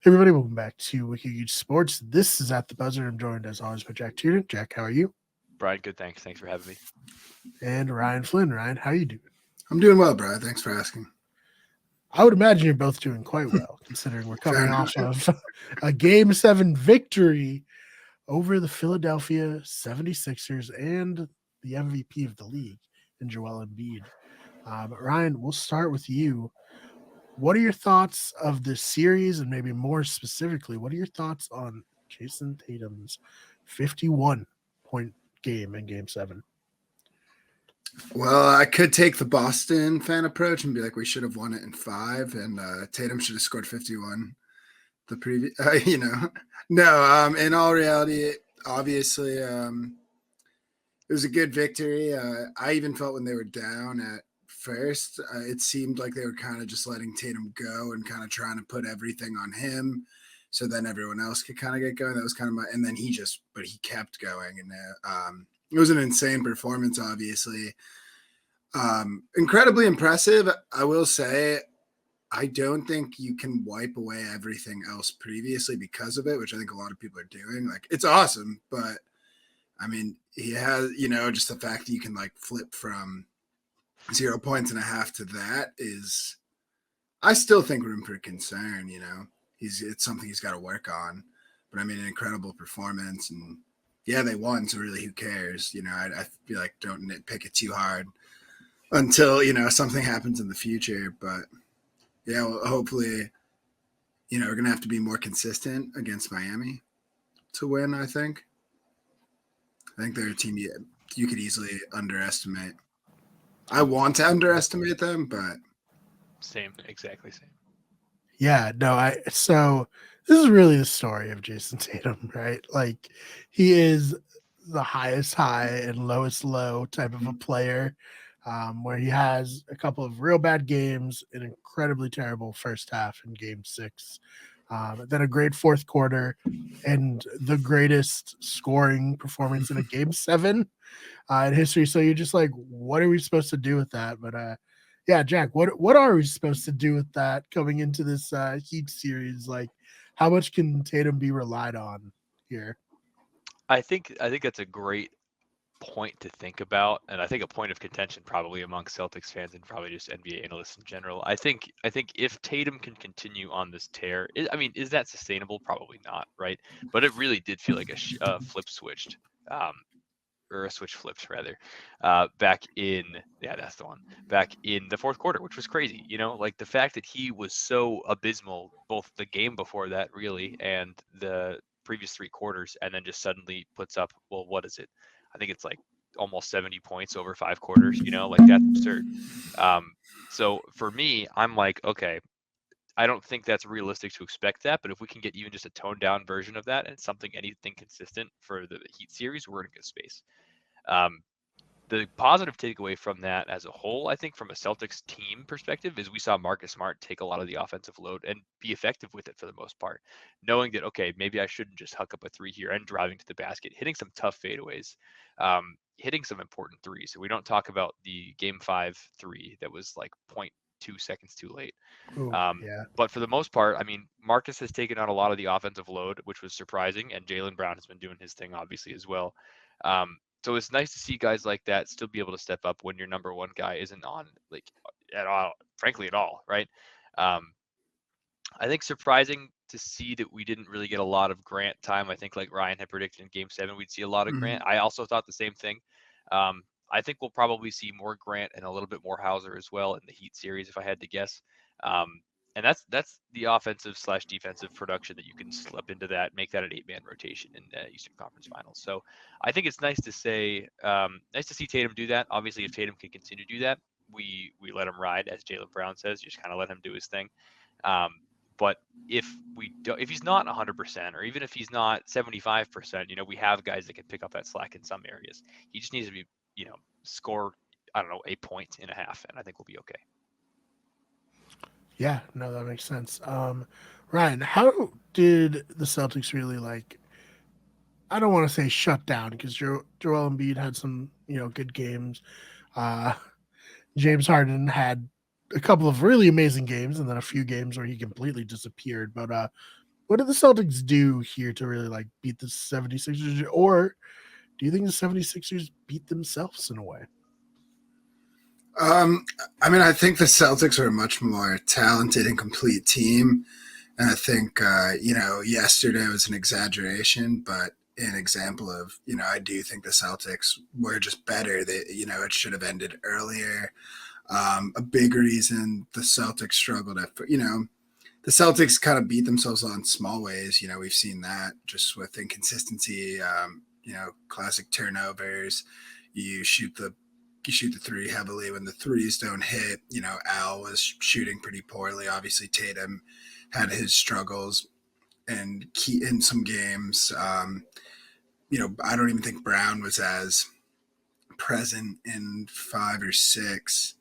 Hey everybody, welcome back to WikiHuge Sports. This is At the Buzzer. I'm joined as always by Jack Tudor. Jack, how are you? Brian, good. Thanks. Thanks for having me. And Ryan Flynn. Ryan, how are you doing? I'm doing well, Brad. Thanks for asking. I would imagine you're both doing quite well, considering we're Fair coming enough. off of a Game 7 victory over the Philadelphia 76ers and the MVP of the league in Joel Embiid. Ryan, we'll start with you. What are your thoughts of this series, and maybe more specifically, what are your thoughts on Jason Tatum's 51-point game in Game 7? Well, I could take the Boston fan approach and be like, we should have won it in 5, and Tatum should have scored 51. The previous, no. In all reality, obviously, it was a good victory. I even felt when they were down at first, it seemed like they were kind of just letting Tatum go and kind of trying to put everything on him, so then everyone else could kind of get going. That was kind of and then he kept going, and it was an insane performance. Obviously, incredibly impressive. I will say, I don't think you can wipe away everything else previously because of it, which I think a lot of people are doing. Like, it's awesome, but I mean, he has, just the fact that you can like flip from 0 points and a half to that is, I still think room for concern. It's something he's got to work on. But I mean, an incredible performance, and yeah, they won. So really, who cares? I feel like don't nitpick it too hard until something happens in the future. But yeah, well, hopefully, we're gonna have to be more consistent against Miami to win. I think they're a team you could easily underestimate. I want to underestimate them, but Same, exactly same. Yeah, no, so this is really the story of Jason Tatum, right? Like, he is the highest high and lowest low type of a player, where he has a couple of real bad games, an incredibly terrible first half in Game 6, then a great fourth quarter, and the greatest scoring performance in a Game 7 in history. So you're just like, what are we supposed to do with that? But yeah, Jack, what are we supposed to do with that coming into this Heat series? Like, how much can Tatum be relied on here? I think that's a great point to think about, and I think a point of contention probably among Celtics fans and probably just NBA analysts in general. I think if Tatum can continue on this tear, is that sustainable? Probably not, right? But it really did feel like a flip switched. Um, or a switch flipped rather, back in yeah, that's the one. Back in the fourth quarter, which was crazy. Like the fact that he was so abysmal both the game before that really and the previous 3 quarters, and then just suddenly puts up, well, what is it? I think it's like almost 70 points over 5 quarters. Like that's absurd. Um, so for me, I'm like, okay, I don't think that's realistic to expect that, but if we can get even just a toned down version of that and anything consistent for the Heat series, we're in a good space. Um, the positive takeaway from that as a whole, I think, from a Celtics team perspective, is we saw Marcus Smart take a lot of the offensive load and be effective with it for the most part, knowing that, okay, maybe I shouldn't just huck up a three here and driving to the basket, hitting some tough fadeaways, hitting some important threes. So we don't talk about the game 5 three that was like 0.2 seconds too late. Oh, Um, yeah. but for the most part, I mean, Marcus has taken on a lot of the offensive load, which was surprising, and Jaylen Brown has been doing his thing, obviously, as well. Um, so it's nice to see guys like that still be able to step up when your number one guy isn't on, like, at all, frankly, at all, right? Um, I think surprising to see that we didn't really get a lot of Grant time. I think, like Ryan had predicted in Game 7, we'd see a lot of Grant. I also thought the same thing. Um, I think we'll probably see more Grant and a little bit more Hauser as well in the Heat series, if I had to guess. And that's the offensive slash defensive production that you can slip into that, make that an 8-man rotation in the Eastern Conference Finals. So I think it's nice to see Tatum do that. Obviously, if Tatum can continue to do that, we let him ride, as Jaylen Brown says, just kind of let him do his thing. Um, but if he's not 100%, or even if he's not 75%, we have guys that can pick up that slack in some areas. He just needs to be, score, I don't know, a point and a half, and I think we'll be okay. Yeah, no, that makes sense. Ryan, how did the Celtics really, like, I don't want to say shut down, because Joel Embiid had some, good games. Uh, James Harden had a couple of really amazing games, and then a few games where he completely disappeared. But what did the Celtics do here to really like beat the 76ers? Or do you think the 76ers beat themselves in a way? I mean, I think the Celtics are a much more talented and complete team. And I think, yesterday was an exaggeration, but an example of, I do think the Celtics were just better. It should have ended earlier. A big reason the Celtics struggled the Celtics kind of beat themselves on small ways. We've seen that just with inconsistency, classic turnovers. You shoot the three heavily when the threes don't hit. Al was shooting pretty poorly. Obviously, Tatum had his struggles and key in some games. I don't even think Brown was as present in 5 or 6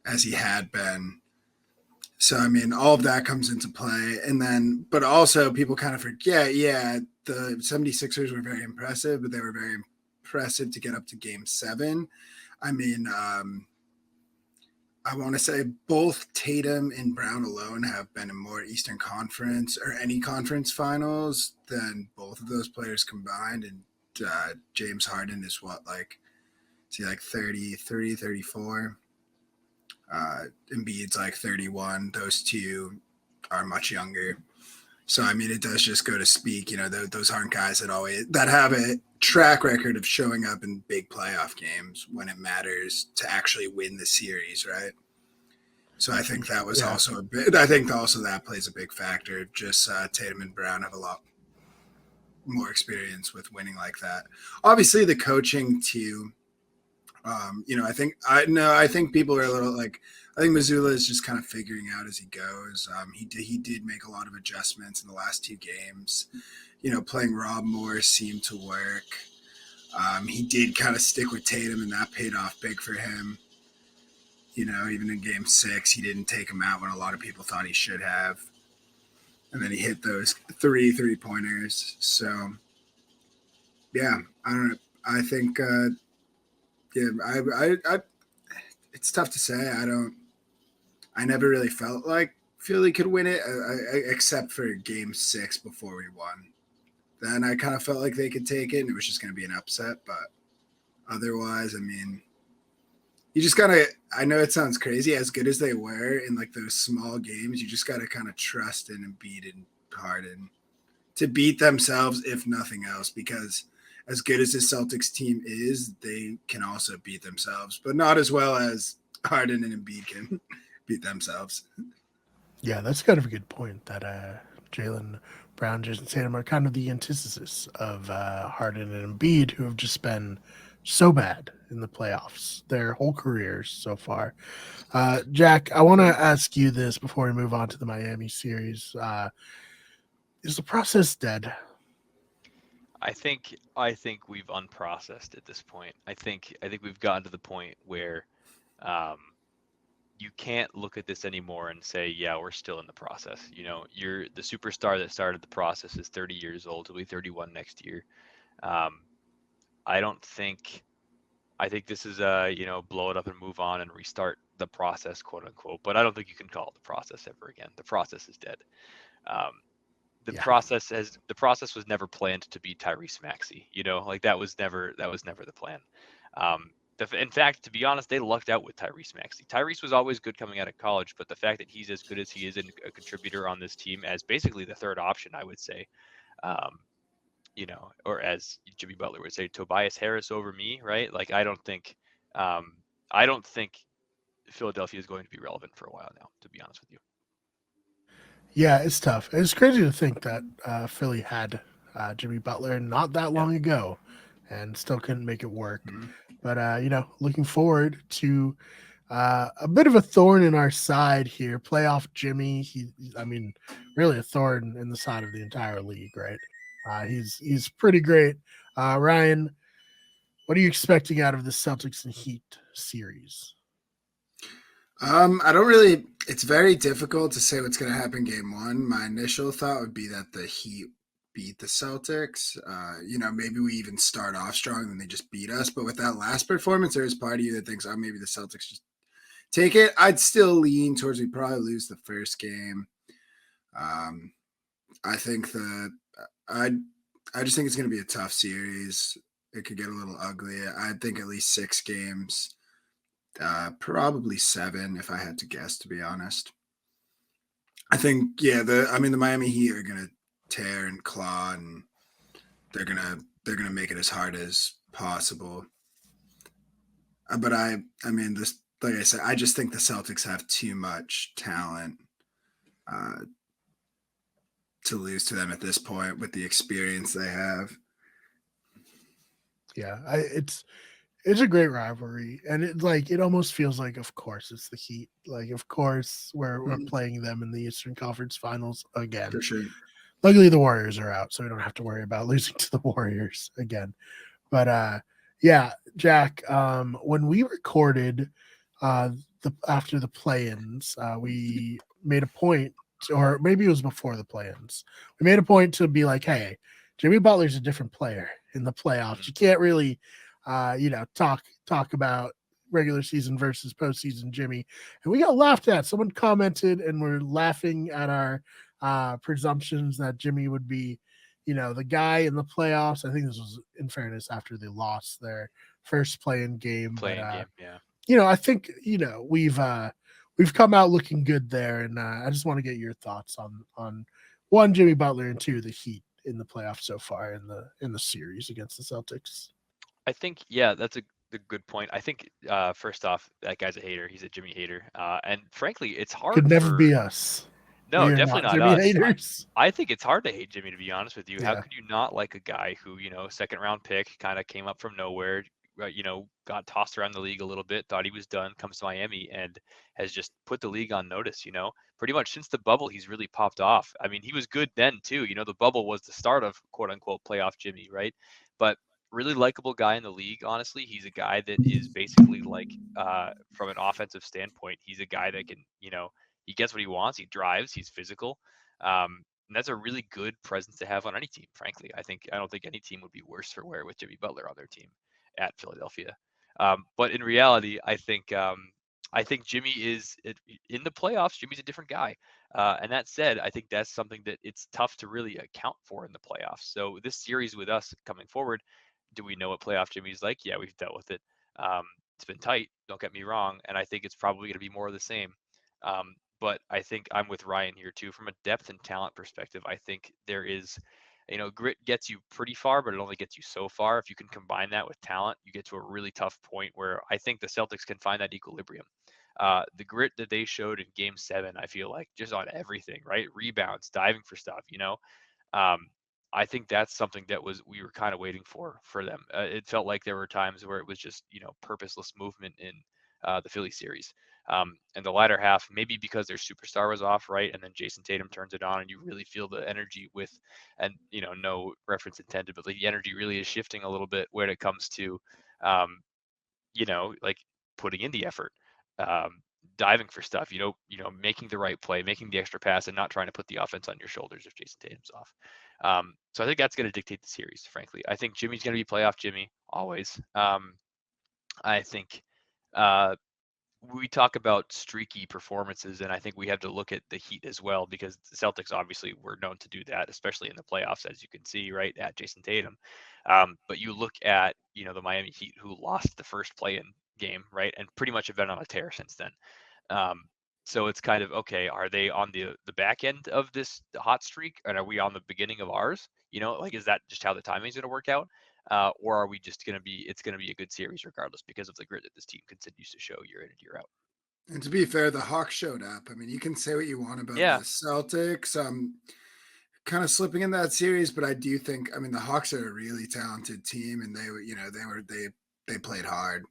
as he had been. So, I mean, all of that comes into play. And then, but also people kind of forget, the 76ers were very impressive, but they were very impressive to get up to game 7. I mean, I want to say both Tatum and Brown alone have been in more Eastern Conference or any conference finals than both of those players combined. And James Harden is is he like 30, 34? Embiid's like 31. Those two are much younger. So, I mean, it does just go to speak, those aren't guys that have a track record of showing up in big playoff games when it matters to actually win the series, right? So I think that was also a bit. I think also that plays a big factor. Just Tatum and Brown have a lot more experience with winning like that. Obviously, the coaching too. I think people are a little like. I think Missoula is just kind of figuring out as he goes. He did make a lot of adjustments in the last 2 games. Playing Rob Moore seemed to work. He did kind of stick with Tatum, and that paid off big for him. Even in game 6, he didn't take him out when a lot of people thought he should have. And then he hit those 3 3-pointers. So, yeah, I don't know. I think, it's tough to say. I never really felt like Philly could win it, except for game 6 before we won. Then I kind of felt like they could take it, and it was just going to be an upset. But otherwise, I mean, you just gotta. I know it sounds crazy, as good as they were in like those small games. You just gotta kind of trust in Embiid and Harden to beat themselves, if nothing else, because as good as the Celtics team is, they can also beat themselves, but not as well as Harden and Embiid can beat themselves. Yeah, that's kind of a good point that Jaylen Brown, Jason Tatum are kind of the antithesis of Harden and Embiid, who have just been so bad in the playoffs their whole careers so far. Jack, I want to ask you this before we move on to the Miami series. Is the process dead? I think we've unprocessed at this point. I think we've gotten to the point where you can't look at this anymore and say, yeah, we're still in the process. You're the superstar that started the process is 30 years old. He'll be 31 next year. I think this is blow it up and move on and restart the process, quote unquote. But I don't think you can call it the process ever again. The process is dead. The process was never planned to be Tyrese Maxey. That was never the plan. In fact, to be honest, they lucked out with Tyrese Maxey. Tyrese was always good coming out of college, but the fact that he's as good as he is and a contributor on this team as basically the third option, I would say, or as Jimmy Butler would say, Tobias Harris over me, right? Like I don't think Philadelphia is going to be relevant for a while now, to be honest with you. Yeah, it's tough. It's crazy to think that Philly had Jimmy Butler not that long ago and still couldn't make it work. Mm-hmm. But, looking forward to a bit of a thorn in our side here. Playoff Jimmy, really a thorn in the side of the entire league, right? He's pretty great. Ryan, what are you expecting out of the Celtics and Heat series? I don't really. It's very difficult to say what's going to happen game 1. My initial thought would be that the Heat beat the Celtics. Maybe we even start off strong and then they just beat us. But with that last performance, there is part of you that thinks, oh, maybe the Celtics just take it. I'd still lean towards we probably lose the first game. I think I I just think it's going to be a tough series. It could get a little ugly. I think at least 6 games, probably 7 if I had to guess. To be honest, I think the Miami Heat are going to tear and claw, and they're gonna make it as hard as possible. But I mean, this, like I said, I just think the Celtics have too much talent uh, to lose to them at this point with the experience they have. Yeah, it's a great rivalry, and it almost feels like, of course, it's the Heat. Like, of course, we're playing them in the Eastern Conference Finals again. For sure. Luckily, the Warriors are out, so we don't have to worry about losing to the Warriors again. But yeah, Jack, when we recorded after the play-ins, we made a point, or maybe it was before the play-ins. We made a point to be like, hey, Jimmy Butler's a different player in the playoffs. You can't really talk about regular season versus postseason Jimmy. And we got laughed at. Someone commented and we're laughing at our presumptions that Jimmy would be, the guy in the playoffs. I think this was, in fairness, after they lost their first play-in game. Yeah. I think we've come out looking good there, and I just want to get your thoughts on one, Jimmy Butler, and two, the Heat in the playoffs so far in the series against the Celtics. I think that's a good point. I think first off, that guy's a hater. He's a Jimmy hater, and frankly, it's hard. Could never be us. No, We are definitely not Jimmy us. haters. I think it's hard to hate Jimmy, to be honest with you. How Yeah. could you not like a guy who, second round pick, kind of came up from nowhere, got tossed around the league a little bit, thought he was done, comes to Miami and has just put the league on notice, pretty much since the bubble, he's really popped off. I mean, he was good then too. The bubble was the start of quote unquote playoff Jimmy, right? But really likable guy in the league, honestly. He's a guy that is basically like, from an offensive standpoint, he's a guy that can, he gets what he wants. He drives, he's physical. And that's a really good presence to have on any team, frankly. I don't think any team would be worse for wear with Jimmy Butler on their team at Philadelphia. But in reality, I think Jimmy is in the playoffs. Jimmy's a different guy. And that said, I think that's something that it's tough to really account for in the playoffs. So this series with us coming forward, do we know what playoff Jimmy's like? Yeah, we've dealt with it. It's been tight. Don't get me wrong. And I think it's probably going to be more of the same. But I think I'm with Ryan here too. From a depth and talent perspective, I think there is, grit gets you pretty far, but it only gets you so far. If you can combine that with talent, you get to a really tough point where I think the Celtics can find that equilibrium. The grit that they showed in Game 7, I feel like just on everything, right? Rebounds, diving for stuff, I think that's something that we were kind of waiting for them. It felt like there were times where it was just purposeless movement in the Philly series. And the latter half, maybe because their superstar was off, right? And then Jason Tatum turns it on, and you really feel the energy and no reference intended, but the energy really is shifting a little bit when it comes to, like putting in the effort, diving for stuff, making the right play, making the extra pass, and not trying to put the offense on your shoulders if Jason Tatum's off. So I think that's going to dictate the series, frankly. I think Jimmy's going to be playoff Jimmy always. I think we talk about streaky performances, and I think we have to look at the Heat as well, because the Celtics obviously were known to do that, especially in the playoffs, as you can see, right, at Jason Tatum. But you look at, the Miami Heat, who lost the first play-in game, right, and pretty much have been on a tear since then. So it's kind of, okay, are they on the back end of this hot streak, and are we on the beginning of ours? Is that just how the timing is going to work out? Or are we just it's going to be a good series regardless because of the grit that this team continues to show year in and year out? And to be fair, the Hawks showed up. I mean, you can say what you want about Yeah. the Celtics, kind of slipping in that series, but I do think, I mean, the Hawks are a really talented team, and they played hard.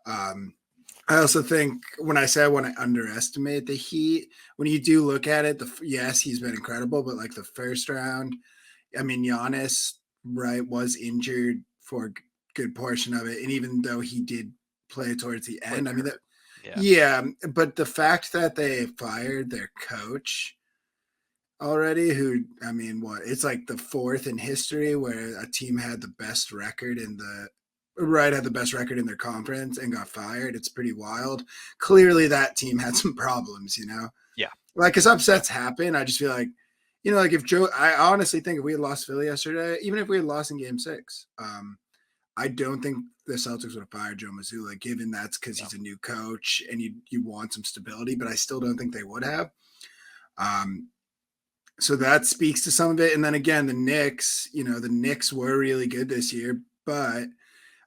I also think when I say I want to underestimate the Heat, when you do look at it, yes, he's been incredible, but like the first round, I mean, Giannis, right, was injured for a good portion of it, and even though he did play towards the end, I mean, but the fact that they fired their coach already, who, I mean, it's like the 4th in history where a team had the best record in their conference and got fired. It's pretty wild. Clearly that team had some problems, Yeah. like, because upsets happen. I just feel like you know, like if Joe, I honestly think if we had lost Philly yesterday, even if we had lost in Game 6, I don't think the Celtics would have fired Joe Mazzulla, given that's because he's a new coach and you want some stability, but I still don't think they would have. So that speaks to some of it. And then again, the Knicks, you know, the Knicks were really good this year, but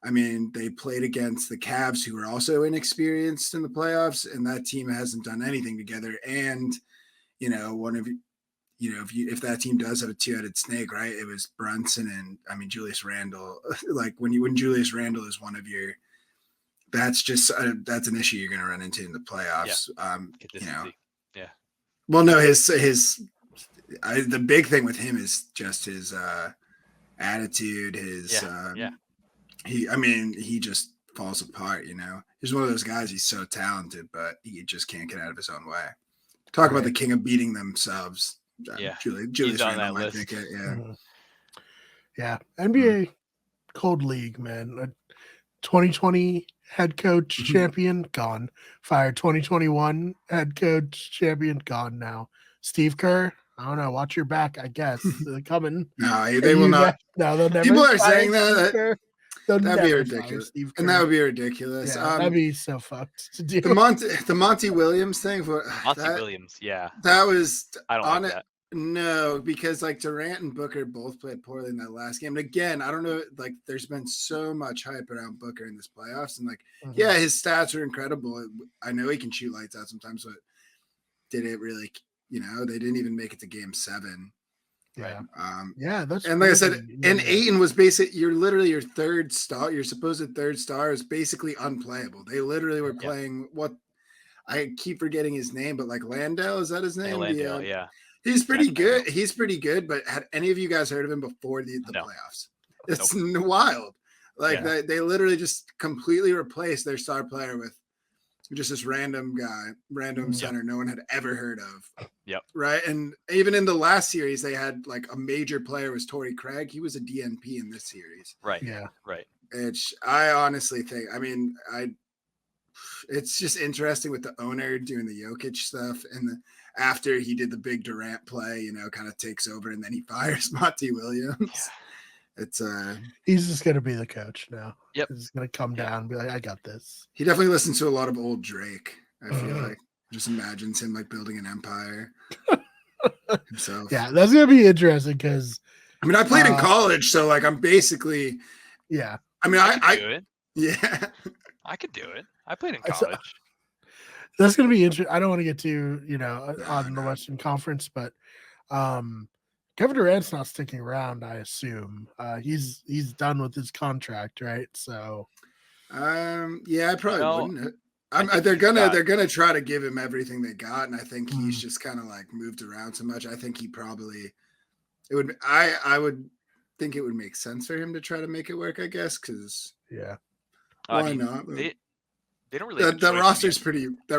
I mean, they played against the Cavs, who were also inexperienced in the playoffs, and that team hasn't done anything together. And, you know, if that team does have a two-headed snake, right? It was Brunson and Julius Randle. Like when Julius Randle is one of your, that's just that's an issue you're going to run into in the playoffs. You know, yeah. Well, no, the big thing with him is just his attitude. He just falls apart. You know, he's one of those guys. He's so talented, but he just can't get out of his own way. Talk about the king of beating themselves. Julius Randle might pick it. Yeah. Yeah. NBA cold league, man. A 2020 head coach champion gone. Fired 2021 head coach champion gone now. Steve Kerr, I don't know. Watch your back, I guess. They're coming. No, they will not. No, they'll never. People are saying that. That'd be ridiculous. And that would be ridiculous. Yeah, that'd be so fucked to do. The Monty Williams thing. Williams, yeah. That was. I don't like that. No, because like Durant and Booker both played poorly in that last game. And again, I don't know, like there's been so much hype around Booker in this playoffs. And like, yeah, his stats are incredible. I know he can shoot lights out sometimes, but did it really, you know, they didn't even make it to game 7. Yeah. That's and like I said, and Ayton was you're literally your third star, your supposed third star is basically unplayable. They literally were playing what I keep forgetting his name, but like Landale, is that his name? Landale, yeah. He's pretty good. He's pretty good, but had any of you guys heard of him before the playoffs? It's wild. Like they literally just completely replaced their star player with just this random guy, center no one had ever heard of. Yep. Right. And even in the last series, they had like a major player was Torrey Craig. He was a DNP in this series. Right. Yeah. Right. I honestly think, it's just interesting with the owner doing the Jokic stuff and after he did the big Durant play, you know, kind of takes over and then he fires Monty Williams. It's he's just gonna be the coach now. Yep. He's gonna come down and be like, I got this. He definitely listens to a lot of old Drake. I feel like just imagines him like building an empire himself. Yeah, that's gonna be interesting because I played in college, so like I'm basically I do it. Yeah. I could do it. I played in college. That's going to be interesting. I don't want to get too, on the Western Conference, but Kevin Durant's not sticking around, I assume. He's done with his contract, right? So, I probably wouldn't. They're gonna try to give him everything they got, and I think he's just kind of like moved around so much. I think he probably I would think it would make sense for him to try to make it work, I guess, because why not? They don't really. The roster's pretty